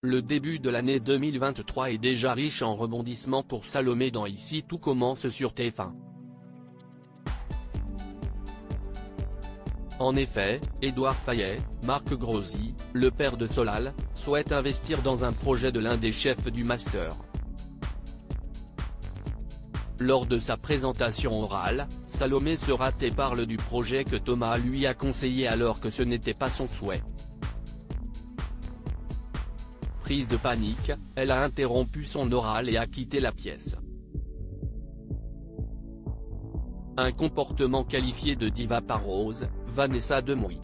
Le début de l'année 2023 est déjà riche en rebondissements pour Salomé dans Ici tout commence sur TF1. En effet, Édouard Fayet, Marc Grosy, le père de Solal, souhaite investir dans un projet de l'un des chefs du Master. Lors de sa présentation orale, Salomé se rate et parle du projet que Thomas lui a conseillé alors que ce n'était pas son souhait. Prise de panique, elle a interrompu son oral et a quitté la pièce. Un comportement qualifié de diva par Rose, Vanessa Demouy.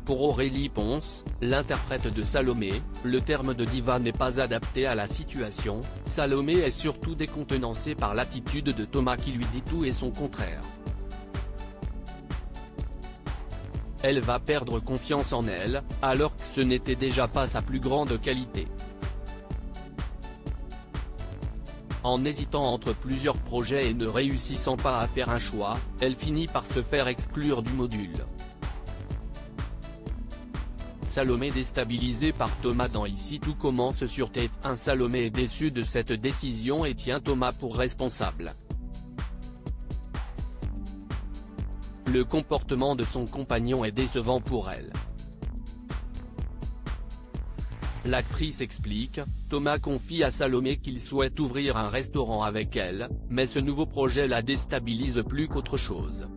Pour Aurélie Ponce, l'interprète de Salomé, le terme de diva n'est pas adapté à la situation. Salomé est surtout décontenancée par l'attitude de Thomas qui lui dit tout et son contraire. Elle va perdre confiance en elle, alors que ce n'était déjà pas sa plus grande qualité. En hésitant entre plusieurs projets et ne réussissant pas à faire un choix, elle finit par se faire exclure du module. Salomé déstabilisée par Thomas dans Ici tout commence sur TF1. Salomé est déçue de cette décision et tient Thomas pour responsable. Le comportement de son compagnon est décevant pour elle. L'actrice explique, Thomas confie à Salomé qu'il souhaite ouvrir un restaurant avec elle, mais ce nouveau projet la déstabilise plus qu'autre chose.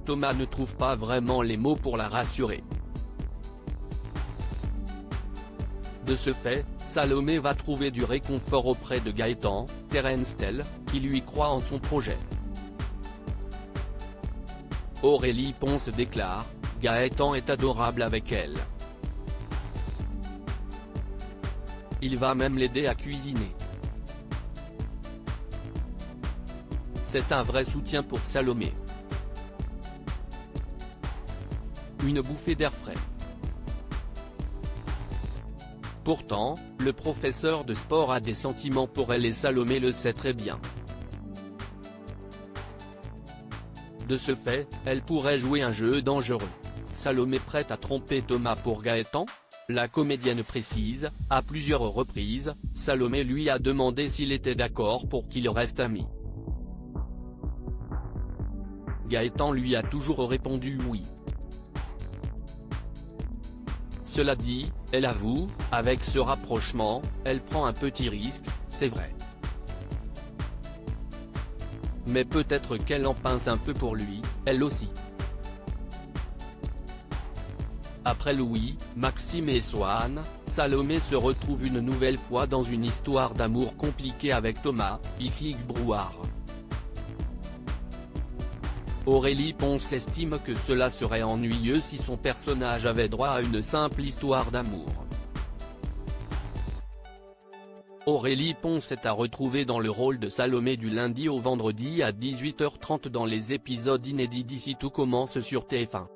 Thomas ne trouve pas vraiment les mots pour la rassurer. De ce fait, Salomé va trouver du réconfort auprès de Gaëtan, Terence Tell, qui lui croit en son projet. Aurélie Ponce déclare, Gaëtan est adorable avec elle. Il va même l'aider à cuisiner. C'est un vrai soutien pour Salomé. Une bouffée d'air frais. Pourtant, le professeur de sport a des sentiments pour elle et Salomé le sait très bien. De ce fait, elle pourrait jouer un jeu dangereux. Salomé prête à tromper Thomas pour Gaëtan ? La comédienne précise, à plusieurs reprises, Salomé lui a demandé s'il était d'accord pour qu'ils restent amis. Gaëtan lui a toujours répondu oui. Cela dit, elle avoue, avec ce rapprochement, elle prend un petit risque, c'est vrai. Mais peut-être qu'elle en pince un peu pour lui, elle aussi. Après Louis, Maxime et Swan, Salomé se retrouve une nouvelle fois dans une histoire d'amour compliquée avec Thomas, Ifig Brouard. Aurélie Ponce estime que cela serait ennuyeux si son personnage avait droit à une simple histoire d'amour. Aurélie Ponce est à retrouver dans le rôle de Salomé du lundi au vendredi à 18h30 dans les épisodes inédits d'Ici tout commence sur TF1.